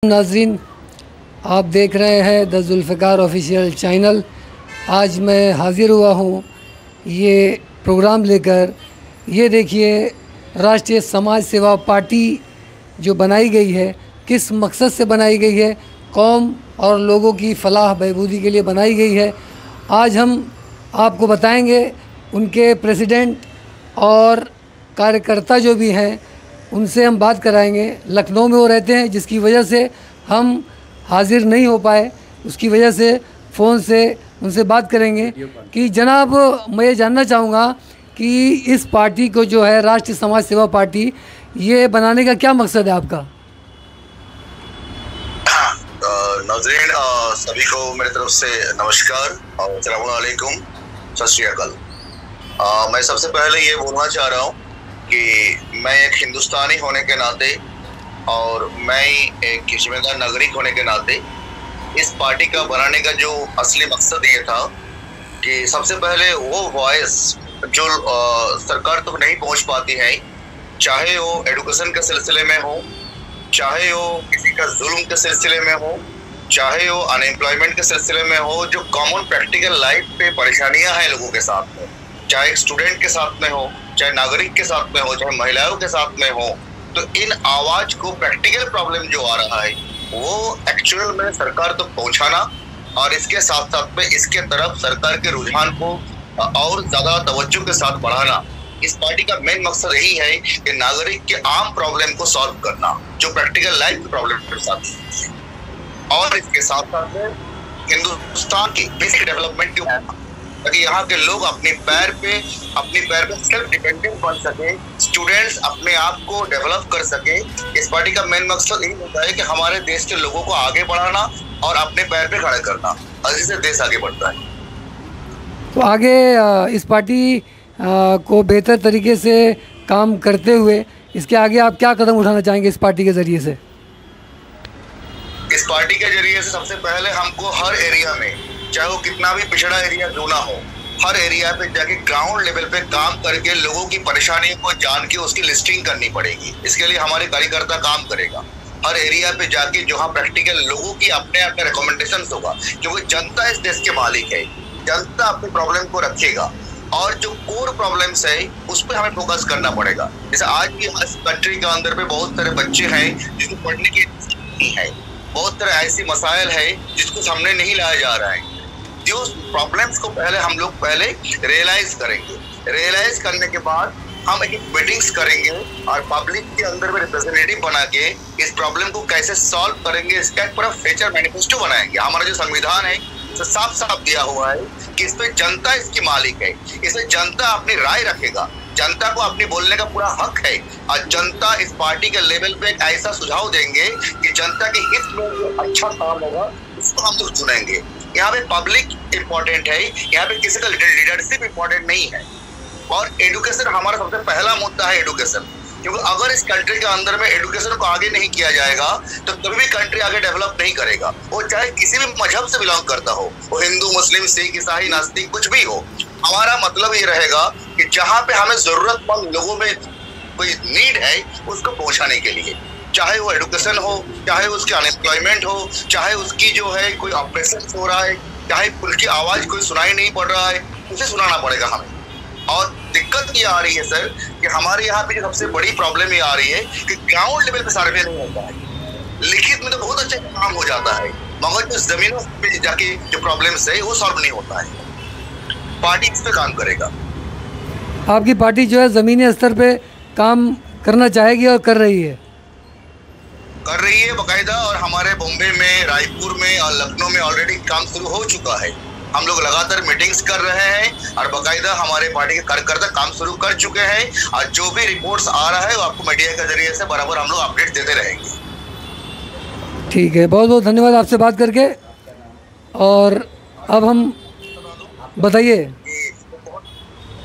नाज़रीन, आप देख रहे हैं द जुल्फ़िकार ऑफिशियल चैनल। आज मैं हाज़िर हुआ हूँ ये प्रोग्राम लेकर। ये देखिए, राष्ट्रीय समाज सेवा पार्टी जो बनाई गई है, किस मकसद से बनाई गई है, कौम और लोगों की फलाह बहबूदी के लिए बनाई गई है। आज हम आपको बताएंगे। उनके प्रेसिडेंट और कार्यकर्ता जो भी हैं उनसे हम बात कराएंगे। लखनऊ में वो रहते हैं, जिसकी वजह से हम हाज़िर नहीं हो पाए। उसकी वजह से फ़ोन से उनसे बात करेंगे कि जनाब, मैं ये जानना चाहूँगा कि इस पार्टी को जो है राष्ट्रीय समाज सेवा पार्टी, ये बनाने का क्या मकसद है आपका? नाज़रीन, सभी को मेरी तरफ से नमस्कार और अस्सलाम वालेकुम, सत श्री अकाल। मैं सबसे पहले ये बोलना चाह रहा हूँ कि मैं एक हिंदुस्तानी होने के नाते और मैं एक जिम्मेदार नागरिक होने के नाते इस पार्टी का बनाने का जो असली मकसद ये था कि सबसे पहले वो वॉइस जो सरकार तक नहीं पहुंच पाती है, चाहे वो एडुकेशन के सिलसिले में हो, चाहे वो किसी का जुल्म के सिलसिले में हो, चाहे वो अनएम्प्लॉयमेंट के सिलसिले में हो, जो कॉमन प्रैक्टिकल लाइफ पे परेशानियां हैं लोगों के साथ में, चाहे एक स्टूडेंट के साथ में हो, चाहे नागरिक के साथ में हो, चाहे महिलाओं के साथ में हो, तो इन आवाज को, प्रैक्टिकल प्रॉब्लम जो आ रहा है वो एक्चुअल में सरकार तक पहुंचाना और इसके साथ साथ में इसके तरफ सरकार के रुझान को और ज्यादा तवज्जो के साथ बढ़ाना। इस पार्टी का मेन मकसद यही है कि नागरिक के आम प्रॉब्लम को सॉल्व करना, जो प्रैक्टिकल लाइफ के प्रॉब्लम के साथ, और इसके साथ साथ में हिंदुस्तान की बेसिक डेवलपमेंट की, ताकि यहाँ के लोग अपने पैर पे सेल्फ डिपेंडेंट बन सके, स्टूडेंट्स अपने आप को डेवलप कर सके। इस पार्टी का मेन मकसद यही होता है कि हमारे देश के लोगों को आगे बढ़ाना और अपने पैर पे खड़ा करना, और इससे देश आगे बढ़ता है। तो आगे इस पार्टी को बेहतर तरीके से काम करते हुए इसके आगे आप क्या कदम उठाना चाहेंगे इस पार्टी के ज़रिए से? इस पार्टी के जरिए से सबसे पहले हमको हर एरिया में, चाहे वो कितना भी पिछड़ा एरिया क्यों ना हो, हर एरिया पे जाके ग्राउंड लेवल पे काम करके लोगों की परेशानियों को जान के उसकी लिस्टिंग करनी पड़ेगी। इसके लिए हमारे कार्यकर्ता काम करेगा। हर एरिया पे जाके जहाँ प्रैक्टिकल लोगों की अपने अपने रिकमेंडेशन होगा, क्योंकि जनता इस देश के मालिक है, जनता अपनी प्रॉब्लम को रखेगा और जो कोर प्रॉब्लम्स है उस पर हमें फोकस करना पड़ेगा। जैसे आज भी इस कंट्री के अंदर पे बहुत सारे बच्चे हैं जिनको पढ़ने की नहीं है, बहुत सारे ऐसी मसाइल है जिसको सामने नहीं लाया जा रहा है। जो प्रॉब्लम्स को हम लोग पहले रियलाइज करेंगे, रियलाइज करने के बाद हम एक मीटिंग्स करेंगे और पब्लिक के अंदर में रिप्रेजेंटेटिव बना के इस प्रॉब्लम को कैसे सॉल्व करेंगे, इसका एक पूरा फ्यूचर मैनिफेस्टो बनाएंगे। हमारा जो संविधान है तो साफ साफ दिया हुआ है कि इस पे जनता इसकी मालिक है, इसमें जनता अपनी राय रखेगा, जनता को अपनी बोलने का पूरा हक है, और जनता इस पार्टी के लेवल पे एक ऐसा सुझाव देंगे कि जनता के हित में जो अच्छा काम होगा उसको हम लोग चुनेंगे। यहाँ पे पब्लिक इम्पोर्टेंट है, यहाँ पे किसी का लीडरशिप इम्पोर्टेंट नहीं है। और एडुकेशन हमारा सबसे पहला मुद्दा है, एडुकेशन। क्योंकि अगर इस कंट्री के अंदर में एडुकेशन को आगे नहीं किया जाएगा तो कभी भी कंट्री आगे डेवलप नहीं करेगा। वो चाहे किसी भी मजहब से बिलोंग करता हो, वो हिंदू, मुस्लिम, सिख, ईसाई, नास्तिक, कुछ भी हो। हमारा मतलब ये रहेगा कि जहाँ पे हमें जरूरतमंद लोगों में कोई नीड है उसको पहुँचाने के लिए, चाहे वो एडुकेशन हो, चाहे उसकी अनएम्प्लॉयमेंट हो, चाहे उसकी जो है कोई ऑपरेशन हो रहा है, चाहे उनकी आवाज कोई सुनाई नहीं पड़ रहा है, उसे सुनाना पड़ेगा हमें। और दिक्कत ये आ रही है सर कि हमारे यहाँ पे जो सबसे बड़ी प्रॉब्लम ये आ रही है कि ग्राउंड लेवल पे सर्वे नहीं होता है। लिखित में तो बहुत अच्छा काम हो जाता है, मगर जो जमीनों पे जाके जो प्रॉब्लम्स है वो सॉल्व नहीं होता है। पार्टी इस पे काम करेगा। आपकी पार्टी जो है जमीनी स्तर पे काम करना चाहेगी और कर रही है बाकायदा। और हमारे बॉम्बे में, रायपुर में और लखनऊ में ऑलरेडी काम शुरू हो चुका है। हम लोग लगातार मीटिंग्स कर रहे हैं और बाकायदा हमारे पार्टी के कार्यकर्ता काम शुरू कर चुके हैं, और जो भी रिपोर्ट्स आ रहा है वो आपको मीडिया के जरिए से बराबर हम लोग अपडेट देते रहेंगे। ठीक है, बहुत बहुत धन्यवाद आपसे बात करके। और अब हम बताइए,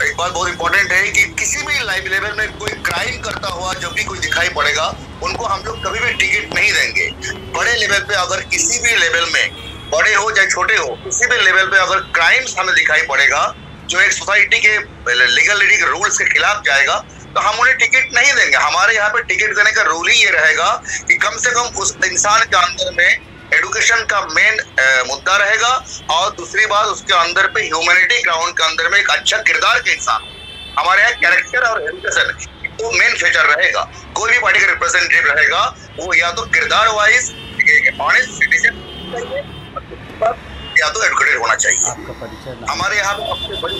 एक बात बहुत इंपॉर्टेंट है कि किसी भी लेवल में कोई क्राइम करता हुआ जब भी कोई दिखाई पड़ेगा, उनको हम लोग कभी भी टिकट नहीं देंगे। बड़े लेवल पे अगर किसी भी लेवल में, बड़े हो चाहे छोटे हो, किसी भी लेवल पे अगर क्राइम्स हमें दिखाई पड़ेगा जो एक सोसाइटी के लीगलिटी के रूल्स के खिलाफ जाएगा, तो हम उन्हें टिकट नहीं देंगे। हमारे यहाँ पे टिकट देने का रूल ही ये रहेगा कि कम से कम उस इंसान के अंदर में एडुकेशन का मेन मुद्दा रहेगा, और दूसरी बात उसके अंदर पे ह्यूमैनिटी ग्राउंड के अंदर में एक अच्छा किरदार के इंसान। हमारे यहाँ कैरेक्टर और एजुकेशन तो मेन फीचर रहेगा। कोई भी पार्टी का रिप्रेजेंटेटिव रहेगा वो या तो किरदार वाइज ऑनेस्ट सिटीजन या तो एजुकेटेड होना चाहिए। हमारे यहाँ पे सबसे बड़ी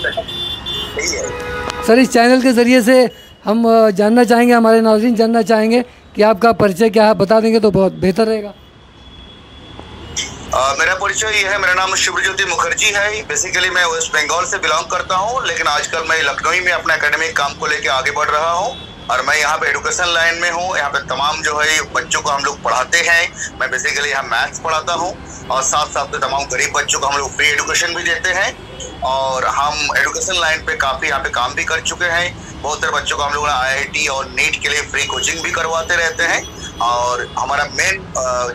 यही है। सर, इस चैनल के ज़रिए से हम जानना चाहेंगे, हमारे नाज़रीन जानना चाहेंगे कि आपका परिचय क्या है, बता देंगे तो बहुत बेहतर रहेगा। मेरा परिचय ये है, मेरा नाम शिवज्योति मुखर्जी है। बेसिकली मैं वेस्ट बंगाल से बिलोंग करता हूँ, लेकिन आजकल मैं लखनऊ में अपना एकेडमिक काम को लेकर आगे बढ़ रहा हूँ, और मैं यहाँ पे एजुकेशन लाइन में हूँ। यहाँ पे तमाम जो है बच्चों को हम लोग पढ़ाते हैं। मैं बेसिकली यहाँ मैथ्स पढ़ाता हूँ, और साथ साथ में तमाम गरीब बच्चों को हम लोग फ्री एजुकेशन भी देते हैं, और हम एजुकेशन लाइन पे काफ़ी यहाँ पे काम भी कर चुके हैं। बहुत सारे बच्चों को हम लोग IIT और नीट के लिए फ्री कोचिंग भी करवाते रहते हैं। और हमारा मेन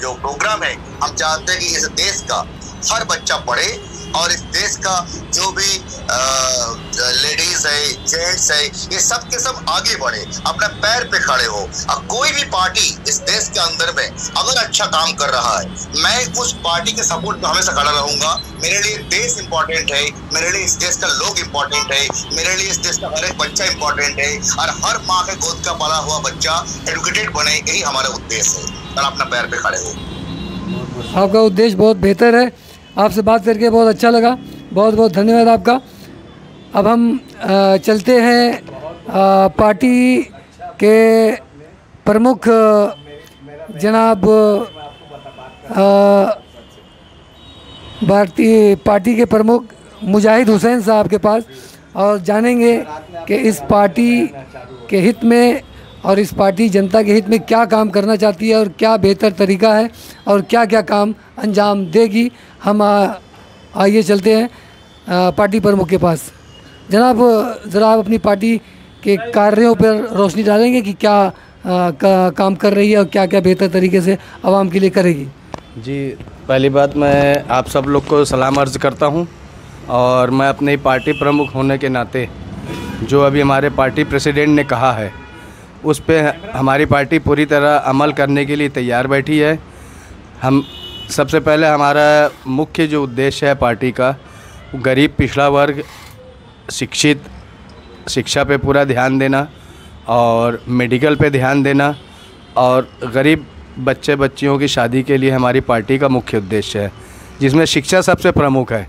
जो प्रोग्राम है, हम चाहते हैं कि इस देश का हर बच्चा पढ़े, और इस देश का जो भी लेडीज है, जेंट्स है, ये सब के सब आगे बढ़े, अपने पैर पे खड़े हो। अब कोई भी पार्टी इस देश के अंदर में अगर अच्छा काम कर रहा है, मैं उस पार्टी के सपोर्ट में हमेशा खड़ा रहूंगा। मेरे लिए देश इंपॉर्टेंट है, मेरे लिए इस देश का लोग इंपॉर्टेंट है, मेरे लिए इस देश का हर एक बच्चा इंपॉर्टेंट है, और हर माँ के गोद का पाला हुआ बच्चा एजुकेटेड बने, यही हमारा उद्देश्य है, और अपना पैर पे खड़े हो। आपका उद्देश्य बहुत बेहतर है। आपसे बात करके बहुत अच्छा लगा, बहुत बहुत धन्यवाद आपका। अब हम चलते हैं पार्टी के प्रमुख जनाब भारतीय पार्टी के प्रमुख मुजाहिद हुसैन साहब के पास, और जानेंगे कि इस पार्टी के हित में और इस पार्टी जनता के हित में क्या काम करना चाहती है, और क्या बेहतर तरीका है, और क्या क्या काम अंजाम देगी। हम आइए चलते हैं पार्टी प्रमुख के पास। जनाब, ज़रा आप अपनी पार्टी के कार्यों पर रोशनी डालेंगे कि क्या काम कर रही है और क्या क्या बेहतर तरीके से आवाम के लिए करेगी। जी, पहली बात मैं आप सब लोग को सलाम अर्ज़ करता हूं, और मैं अपनी पार्टी प्रमुख होने के नाते जो अभी हमारे पार्टी प्रेसिडेंट ने कहा है उस पे हमारी पार्टी पूरी तरह अमल करने के लिए तैयार बैठी है। हम सबसे पहले हमारा मुख्य जो उद्देश्य है पार्टी का, गरीब पिछड़ा वर्ग, शिक्षा पे पूरा ध्यान देना, और मेडिकल पे ध्यान देना, और गरीब बच्चे बच्चियों की शादी के लिए हमारी पार्टी का मुख्य उद्देश्य है, जिसमें शिक्षा सबसे प्रमुख है।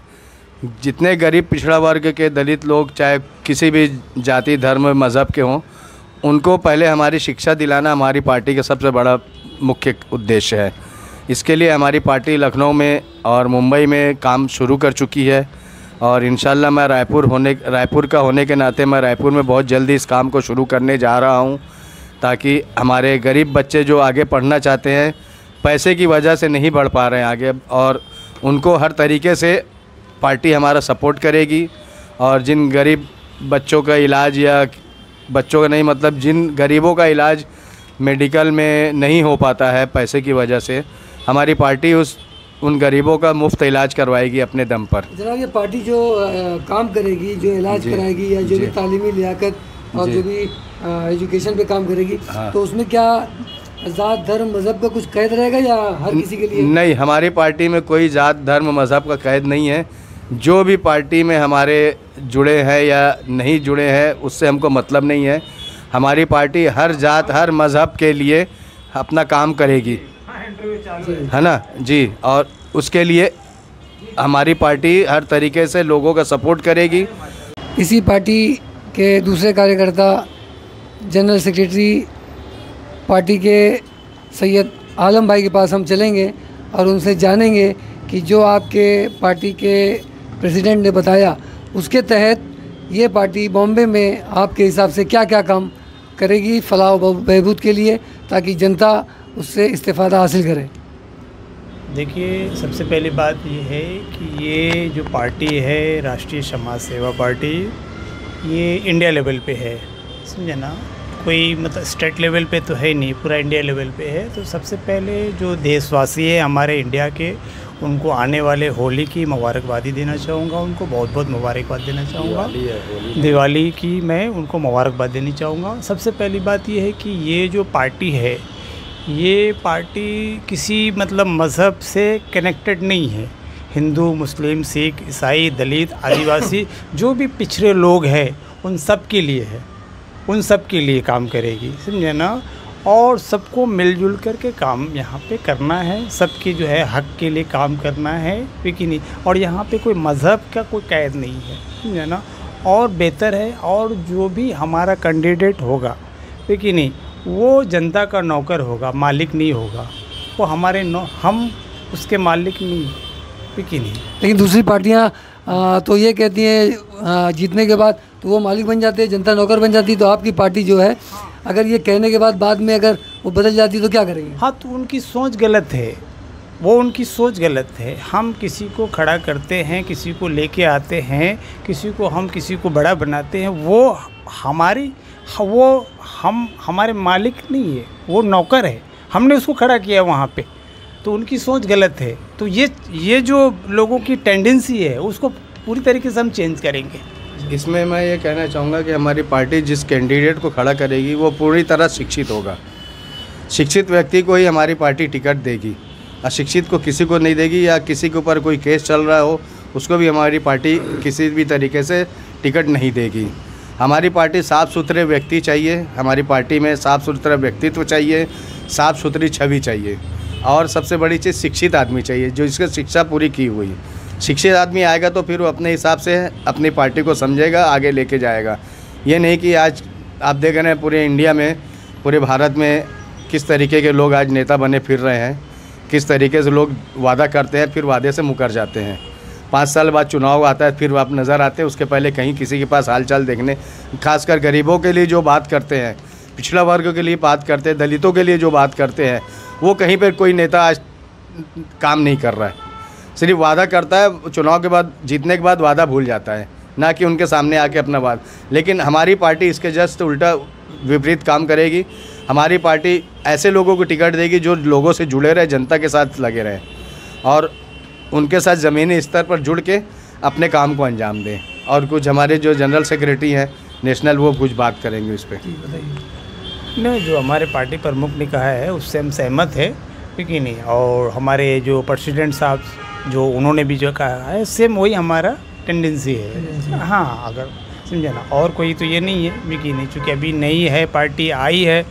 जितने गरीब पिछड़ा वर्ग के दलित लोग, चाहे किसी भी जाति धर्म मज़हब के हों, उनको पहले हमारी शिक्षा दिलाना हमारी पार्टी का सबसे बड़ा मुख्य उद्देश्य है। इसके लिए हमारी पार्टी लखनऊ में और मुंबई में काम शुरू कर चुकी है, और इंशाल्लाह मैं रायपुर का होने के नाते मैं रायपुर में बहुत जल्दी इस काम को शुरू करने जा रहा हूं, ताकि हमारे गरीब बच्चे जो आगे पढ़ना चाहते हैं, पैसे की वजह से नहीं बढ़ पा रहे हैं आगे, और उनको हर तरीके से पार्टी हमारा सपोर्ट करेगी। और जिन गरीब बच्चों का इलाज, या बच्चों का नहीं मतलब जिन गरीबों का इलाज मेडिकल में नहीं हो पाता है पैसे की वजह से, हमारी पार्टी उन गरीबों का मुफ्त इलाज करवाएगी अपने दम पर। जनाब, ये पार्टी जो काम करेगी, जो इलाज कराएगी, या जो भी तालीमी लियाकत और जो भी एजुकेशन पे काम करेगी, हाँ, तो उसमें क्या ज़ात धर्म मज़हब का कुछ कैद रहेगा या हर किसी के लिए? नहीं, हमारी पार्टी में कोई ज़ात धर्म मज़हब का कैद नहीं है। जो भी पार्टी में हमारे जुड़े हैं या नहीं जुड़े हैं उससे हमको मतलब नहीं है। हमारी पार्टी हर जात हर मज़हब के लिए अपना काम करेगी, है ना जी, और उसके लिए हमारी पार्टी हर तरीके से लोगों का सपोर्ट करेगी। इसी पार्टी के दूसरे कार्यकर्ता जनरल सेक्रेटरी पार्टी के सैयद आलम भाई के पास हम चलेंगे और उनसे जानेंगे कि जो आपके पार्टी के प्रेसिडेंट ने बताया उसके तहत ये पार्टी बॉम्बे में आपके हिसाब से क्या क्या काम करेगी फलाह व बहबूद के लिए, ताकि जनता उससे इस्तेफ़ादा हासिल करे। देखिए, सबसे पहली बात ये है कि ये जो पार्टी है राष्ट्रीय समाज सेवा पार्टी, ये इंडिया लेवल पे है, समझे ना, कोई मतलब स्टेट लेवल पे तो है नहीं, पूरा इंडिया लेवल पे है। तो सबसे पहले जो देशवासी है हमारे इंडिया के, उनको आने वाले होली की मुबारकबादी देना चाहूँगा, उनको बहुत बहुत मुबारकबाद देना चाहूँगा। दिवाली की मैं उनको मुबारकबाद देनी चाहूँगा। सबसे पहली बात ये है कि ये जो पार्टी है, ये पार्टी किसी मतलब मज़हब से कनेक्टेड नहीं है। हिंदू, मुस्लिम, सिख, ईसाई, दलित, आदिवासी जो भी पिछड़े लोग हैं उन सब के लिए है, उन सब के लिए काम करेगी, समझे ना। और सबको मिलजुल करके काम यहाँ पे करना है, सबके जो है हक के लिए काम करना है, कि नहीं। और यहाँ पे कोई मज़हब का कोई कैद नहीं है, समझे ना। और बेहतर है, और जो भी हमारा कैंडिडेट होगा, कि नहीं, वो जनता का नौकर होगा, मालिक नहीं होगा। वो हमारे हम उसके मालिक नहीं, कि नहीं। लेकिन दूसरी पार्टियाँ तो ये कहती हैं जीतने के बाद तो वो मालिक बन जाते हैं, जनता नौकर बन जाती है। तो आपकी पार्टी जो है, अगर ये कहने के बाद में अगर वो बदल जाती तो क्या करेंगे? हाँ, तो उनकी सोच गलत है, वो उनकी सोच गलत है। हम किसी को खड़ा करते हैं, किसी को लेके आते हैं, किसी को बड़ा बनाते हैं, वो हमारे मालिक नहीं है, वो नौकर है, हमने उसको खड़ा किया वहाँ पे। तो उनकी सोच गलत है। तो ये जो लोगों की टेंडेंसी है उसको पूरी तरीके से हम चेंज करेंगे। इसमें मैं ये कहना चाहूँगा कि हमारी पार्टी जिस कैंडिडेट को खड़ा करेगी वो पूरी तरह शिक्षित होगा। शिक्षित व्यक्ति को ही हमारी पार्टी टिकट देगी, अशिक्षित को किसी को नहीं देगी। या किसी के ऊपर कोई केस चल रहा हो उसको भी हमारी पार्टी किसी भी तरीके से टिकट नहीं देगी। हमारी पार्टी साफ़ सुथरे व्यक्ति चाहिए, हमारी पार्टी में साफ़ सुथरा व्यक्तित्व चाहिए, साफ़ सुथरी छवि चाहिए, और सबसे बड़ी चीज़ शिक्षित आदमी चाहिए, जो इसकी शिक्षा पूरी की हुई। शिक्षित आदमी आएगा तो फिर वो अपने हिसाब से अपनी पार्टी को समझेगा, आगे लेके जाएगा। ये नहीं कि आज आप देख रहे हैं पूरे इंडिया में, पूरे भारत में किस तरीके के लोग आज नेता बने फिर रहे हैं, किस तरीके से लोग वादा करते हैं फिर वादे से मुकर जाते हैं। 5 साल बाद चुनाव आता है, फिर आप नज़र आते हैं, उसके पहले कहीं किसी के पास हालचाल देखने। खासकर गरीबों के लिए जो बात करते हैं, पिछड़ा वर्ग के लिए बात करते हैं, दलितों के लिए जो बात करते हैं, वो कहीं पर कोई नेता आज काम नहीं कर रहा है। सिर्फ वादा करता है, चुनाव के बाद जीतने के बाद वादा भूल जाता है, ना कि उनके सामने आके अपना बात। लेकिन हमारी पार्टी इसके जस्ट उल्टा विपरीत काम करेगी। हमारी पार्टी ऐसे लोगों को टिकट देगी जो लोगों से जुड़े रहे, जनता के साथ लगे रहे, और उनके साथ ज़मीनी स्तर पर जुड़ के अपने काम को अंजाम दें। और कुछ हमारे जो जनरल सेक्रेटरी हैं नेशनल, वो कुछ बात करेंगे उस पर। नहीं, जो हमारे पार्टी प्रमुख ने कहा है उससे हम सहमत है, कि नहीं। और हमारे जो प्रेसिडेंट साहब जो उन्होंने भी जो कहा है सेम वही हमारा टेंडेंसी है। हाँ, अगर समझे ना, और कोई तो ये नहीं है, कि नहीं। चूँकि अभी नई है पार्टी आई है,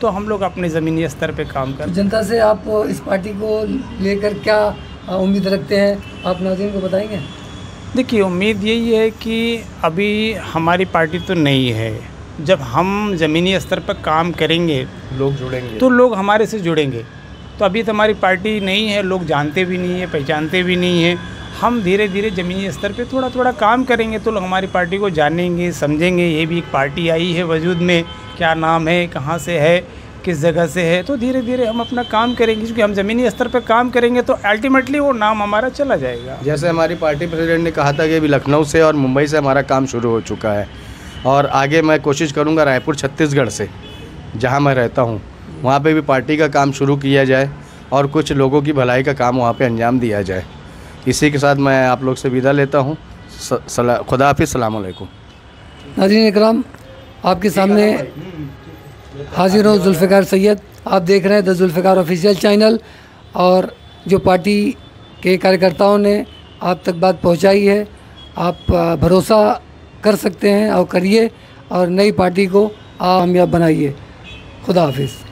तो हम लोग अपने ज़मीनी स्तर पे काम कर। जनता से आप इस पार्टी को लेकर क्या उम्मीद रखते हैं, आप नाज़रीन को बताएंगे? देखिए, उम्मीद यही है कि अभी हमारी पार्टी तो नई है, जब हम ज़मीनी स्तर पर काम करेंगे लोग जुड़ेंगे, तो लोग हमारे से जुड़ेंगे। तो अभी तो हमारी पार्टी नहीं है, लोग जानते भी नहीं है, पहचानते भी नहीं है। हम धीरे धीरे ज़मीनी स्तर पे थोड़ा थोड़ा काम करेंगे तो लोग हमारी पार्टी को जानेंगे, समझेंगे। ये भी एक पार्टी आई है वजूद में, क्या नाम है, कहाँ से है, किस जगह से है। तो धीरे धीरे हम अपना काम करेंगे, क्योंकि हम ज़मीनी स्तर पर काम करेंगे तो अल्टीमेटली वो नाम हमारा चला जाएगा। जैसे हमारी पार्टी प्रेसिडेंट ने कहा था कि अभी लखनऊ से और मुंबई से हमारा काम शुरू हो चुका है, और आगे मैं कोशिश करूँगा रायपुर छत्तीसगढ़ से, जहाँ मैं रहता हूँ, वहाँ पे भी पार्टी का काम शुरू किया जाए और कुछ लोगों की भलाई का काम वहाँ पे अंजाम दिया जाए। इसी के साथ मैं आप लोग से विदा लेता हूँ। खुदा हाफिज़, सलाम अलैकुम। नाज़रीन इकराम, आपके सामने हाजिर हूँ जुल्फ़िकार सैयद। आप देख रहे हैं द जुल्फ़िकार ऑफिशियल चैनल, और जो पार्टी के कार्यकर्ताओं ने आप तक बात पहुँचाई है, आप भरोसा कर सकते हैं और करिए, और नई पार्टी को कामयाब बनाइए। खुदा हाफिज़।